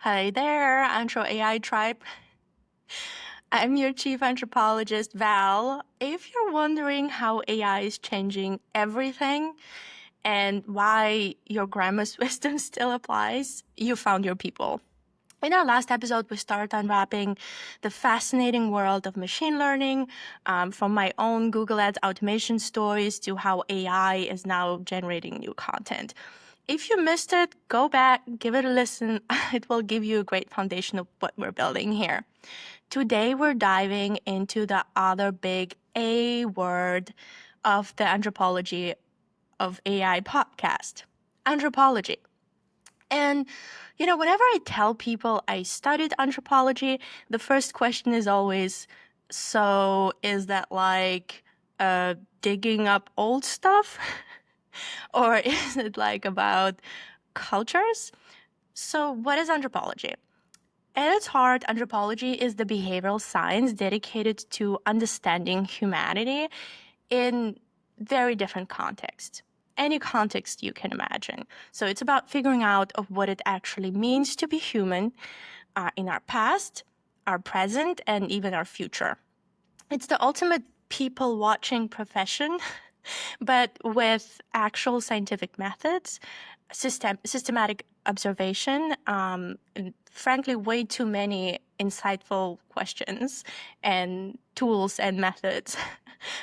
Hi there, Anthro-AI Tribe. I'm your chief anthropologist, Val. If you're wondering how AI is changing everything and why your grandma's wisdom still applies, you found your people. In our last episode, we started unwrapping the fascinating world of machine learning, from my own Google Ads automation stories to how AI is now generating new content. If you missed it, go back, give it a listen. It will give you a great foundation of what we're building here. Today, we're diving into the other big A word of the Anthropology of AI podcast, anthropology. And, whenever I tell people I studied anthropology, the first question is always, so is that like digging up old stuff? Or is it like about cultures? So, what is anthropology? At its heart, anthropology is the behavioral science dedicated to understanding humanity in very different contexts. Any context you can imagine. So it's about figuring out of what it actually means to be human in our past, our present, and even our future. It's the ultimate people watching profession, but with actual scientific methods, systematic observation, and frankly, way too many insightful questions and tools and methods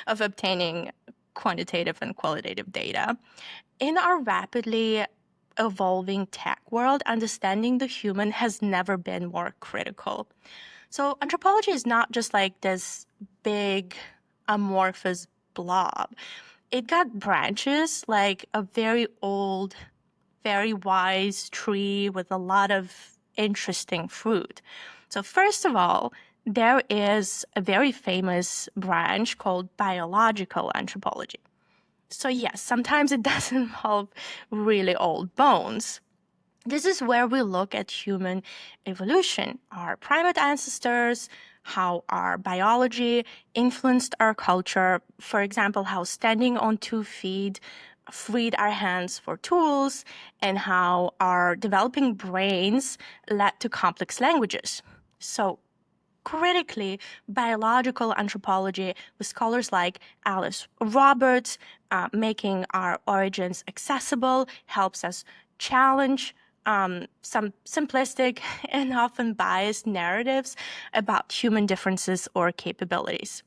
of obtaining quantitative and qualitative data. In our rapidly evolving tech world, understanding the human has never been more critical. So, anthropology is not just like this big amorphous blob. It got branches like a very old, very wise tree with a lot of interesting fruit. So, first of all, there is a very famous branch called biological anthropology. So, yes, sometimes it does involve really old bones. This is where we look at human evolution, our primate ancestors, how our biology influenced our culture. For example, how standing on 2 feet freed our hands for tools, and how our developing brains led to complex languages. So, critically, biological anthropology with scholars like Alice Roberts, making our origins accessible, helps us challenge some simplistic and often biased narratives about human differences or capabilities.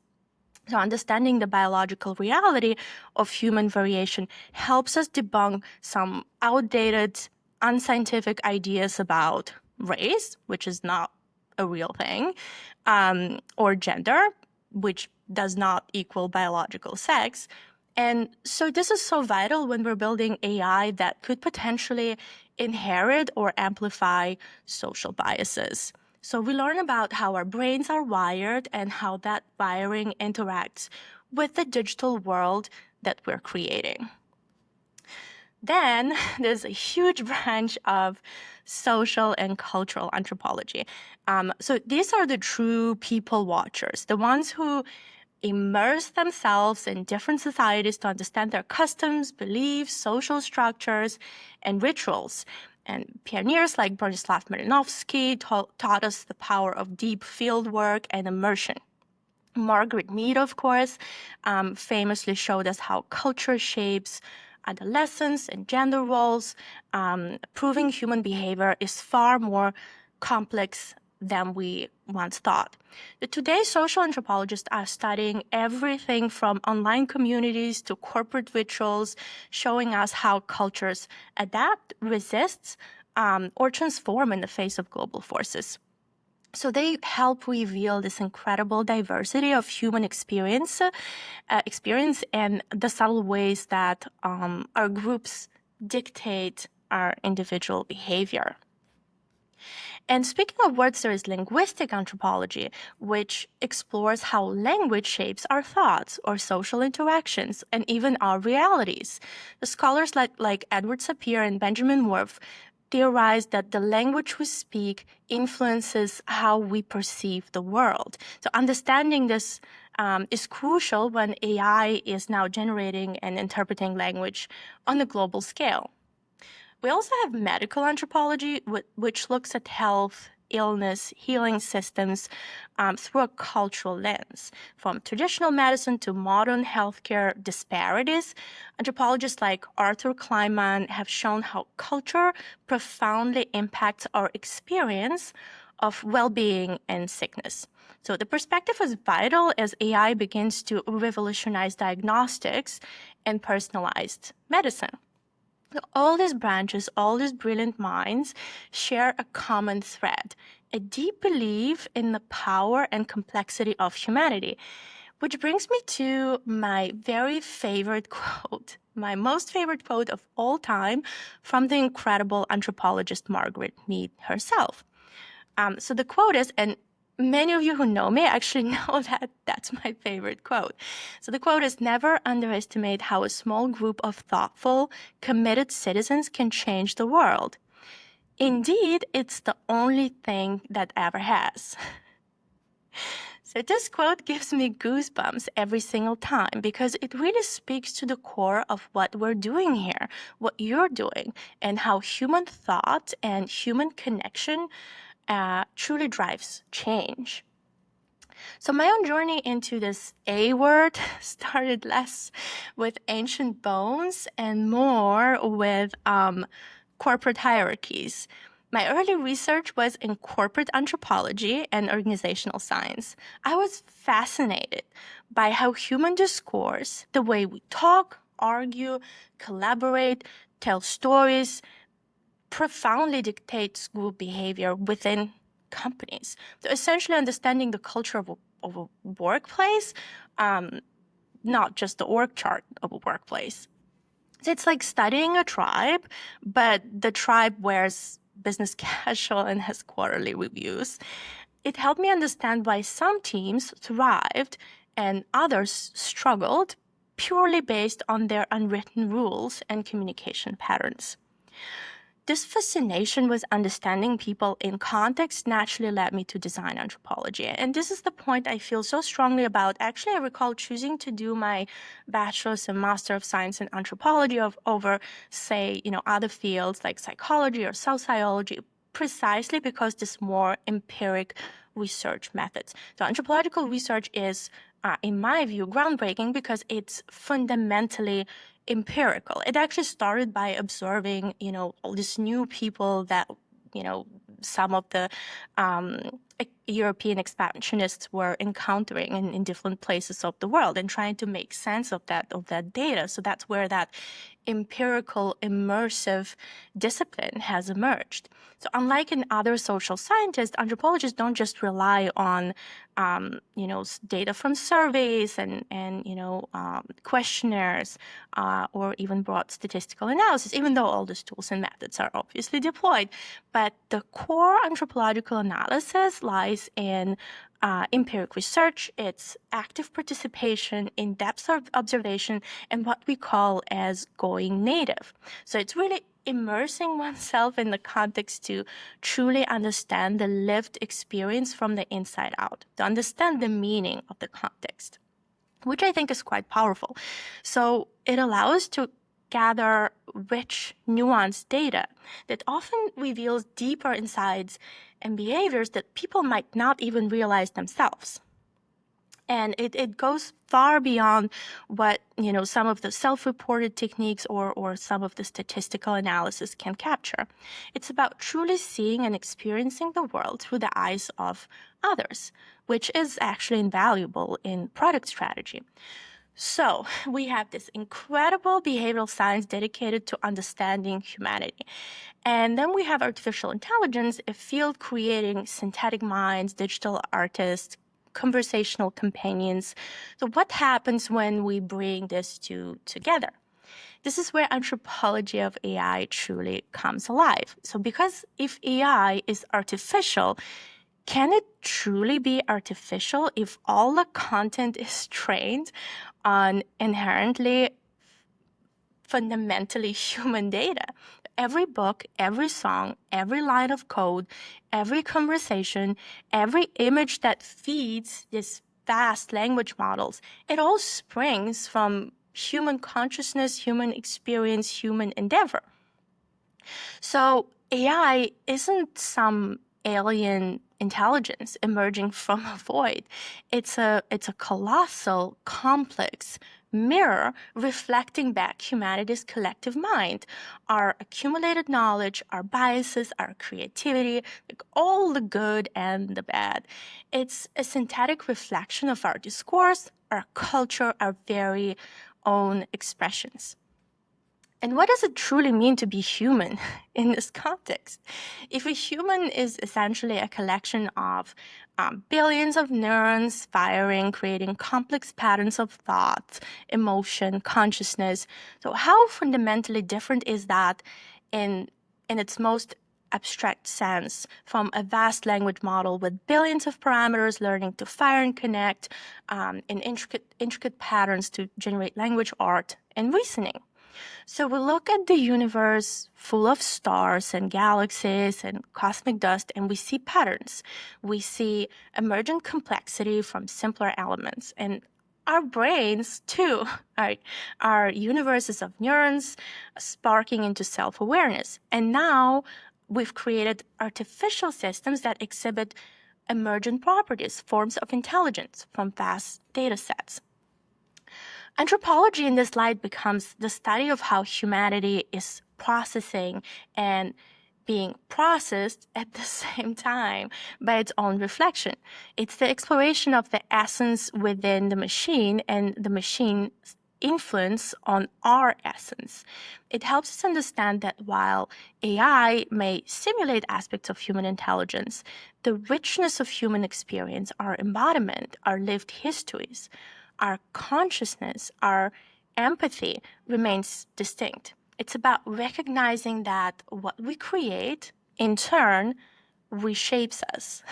So, understanding the biological reality of human variation helps us debunk some outdated, unscientific ideas about race, which is not a real thing, or gender, which does not equal biological sex. And so, this is so vital when we're building AI that could potentially inherit or amplify social biases. So we learn about how our brains are wired and how that wiring interacts with the digital world that we're creating. Then there's a huge branch of social and cultural anthropology. So these are the true people watchers, the ones who immerse themselves in different societies to understand their customs, beliefs, social structures, and rituals. And pioneers like Bronislaw Malinowski taught us the power of deep field work and immersion. Margaret Mead, of course, famously showed us how culture shapes adolescence and gender roles, proving human behavior is far more complex than we once thought. Today, social anthropologists are studying everything from online communities to corporate rituals, showing us how cultures adapt, resist, or transform in the face of global forces. So they help reveal this incredible diversity of human experience and the subtle ways that our groups dictate our individual behavior. And speaking of words, there is linguistic anthropology, which explores how language shapes our thoughts or social interactions and even our realities. The scholars like Edward Sapir and Benjamin Worf theorized that the language we speak influences how we perceive the world. So understanding this is crucial when AI is now generating and interpreting language on a global scale. We also have medical anthropology, which looks at health, illness, healing systems through a cultural lens. From traditional medicine to modern healthcare disparities, anthropologists like Arthur Kleinman have shown how culture profoundly impacts our experience of well-being and sickness. So the perspective is vital as AI begins to revolutionize diagnostics and personalized medicine. All these branches, all these brilliant minds share a common thread, a deep belief in the power and complexity of humanity. Which brings me to my very favorite quote, my most favorite quote of all time from the incredible anthropologist Margaret Mead herself. So the quote is, and many of you who know me actually know that that's my favorite quote. So the quote is, never underestimate how a small group of thoughtful, committed citizens can change the world. Indeed, it's the only thing that ever has. So this quote gives me goosebumps every single time because it really speaks to the core of what we're doing here, what you're doing, and how human thought and human connection truly drives change. So my own journey into this A word started less with ancient bones and more with corporate hierarchies. My early research was in corporate anthropology and organizational science. I was fascinated by how human discourse, the way we talk, argue, collaborate, tell stories, profoundly dictates group behavior within companies. So essentially understanding the culture of a workplace, not just the org chart of a workplace. So it's like studying a tribe, but the tribe wears business casual and has quarterly reviews. It helped me understand why some teams thrived and others struggled purely based on their unwritten rules and communication patterns. This fascination with understanding people in context naturally led me to design anthropology. And this is the point I feel so strongly about. Actually, I recall choosing to do my bachelor's and master of science in anthropology over, say, other fields like psychology or sociology, precisely because this more empiric research methods. So anthropological research is, in my view, groundbreaking because it's fundamentally empirical. It actually started by observing, all these new people that, some of the European expansionists were encountering in different places of the world and trying to make sense of that data. So that's where that empirical, immersive discipline has emerged. So unlike in other social scientists, anthropologists don't just rely on, data from surveys and questionnaires or even broad statistical analysis, even though all these tools and methods are obviously deployed. But the core anthropological analysis lies in empiric research, its active participation, in-depth observation, and what we call as going native. So it's really immersing oneself in the context to truly understand the lived experience from the inside out, to understand the meaning of the context, which I think is quite powerful. So it allows to gather rich, nuanced data that often reveals deeper insights and behaviors that people might not even realize themselves. And it goes far beyond what, some of the self-reported techniques or some of the statistical analysis can capture. It's about truly seeing and experiencing the world through the eyes of others, which is actually invaluable in product strategy. So we have this incredible behavioral science dedicated to understanding humanity. And then we have artificial intelligence, a field creating synthetic minds, digital artists, conversational companions. So what happens when we bring these two together? This is where anthropology of AI truly comes alive. So because if AI is artificial, can it truly be artificial if all the content is trained on inherently fundamentally human data? Every book, every song, every line of code, every conversation, every image that feeds these vast language models, it all springs from human consciousness, human experience, human endeavor. So AI isn't some alien intelligence emerging from a void. It's a colossal, complex mirror reflecting back humanity's collective mind, our accumulated knowledge, our biases, our creativity, like all the good and the bad. It's a synthetic reflection of our discourse, our culture, our very own expressions. And what does it truly mean to be human in this context? If a human is essentially a collection of billions of neurons firing, creating complex patterns of thought, emotion, consciousness, so how fundamentally different is that in its most abstract sense from a vast language model with billions of parameters learning to fire and connect in intricate patterns to generate language, art, and reasoning? So we look at the universe full of stars and galaxies and cosmic dust, and we see patterns. We see emergent complexity from simpler elements. And our brains, too, are universes of neurons sparking into self awareness. And now we've created artificial systems that exhibit emergent properties, forms of intelligence from vast data sets. Anthropology in this light becomes the study of how humanity is processing and being processed at the same time by its own reflection. It's the exploration of the essence within the machine and the machine's influence on our essence. It helps us understand that while AI may simulate aspects of human intelligence, the richness of human experience, our embodiment, our lived histories, our consciousness, our empathy remains distinct. It's about recognizing that what we create, in turn, reshapes us.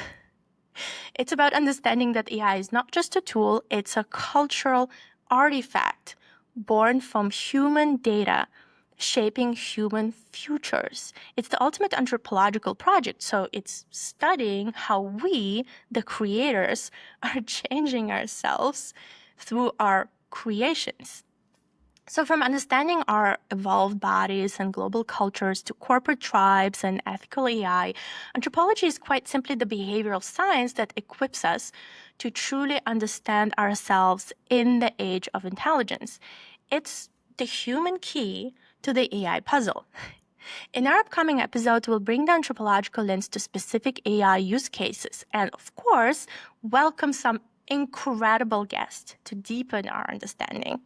It's about understanding that AI is not just a tool, it's a cultural artifact born from human data, shaping human futures. It's the ultimate anthropological project, so it's studying how we, the creators, are changing ourselves through our creations. So, from understanding our evolved bodies and global cultures to corporate tribes and ethical AI, anthropology is quite simply the behavioral science that equips us to truly understand ourselves in the age of intelligence. It's the human key to the AI puzzle. In our upcoming episodes, we'll bring the anthropological lens to specific AI use cases and, of course, welcome some incredible guests to deepen our understanding.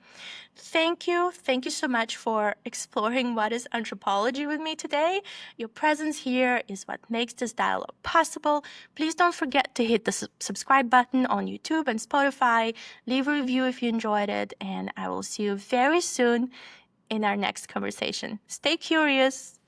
Thank you. Thank you so much for exploring what is anthropology with me today. Your presence here is what makes this dialogue possible. Please don't forget to hit the subscribe button on YouTube and Spotify. Leave a review if you enjoyed it, and I will see you very soon in our next conversation. Stay curious.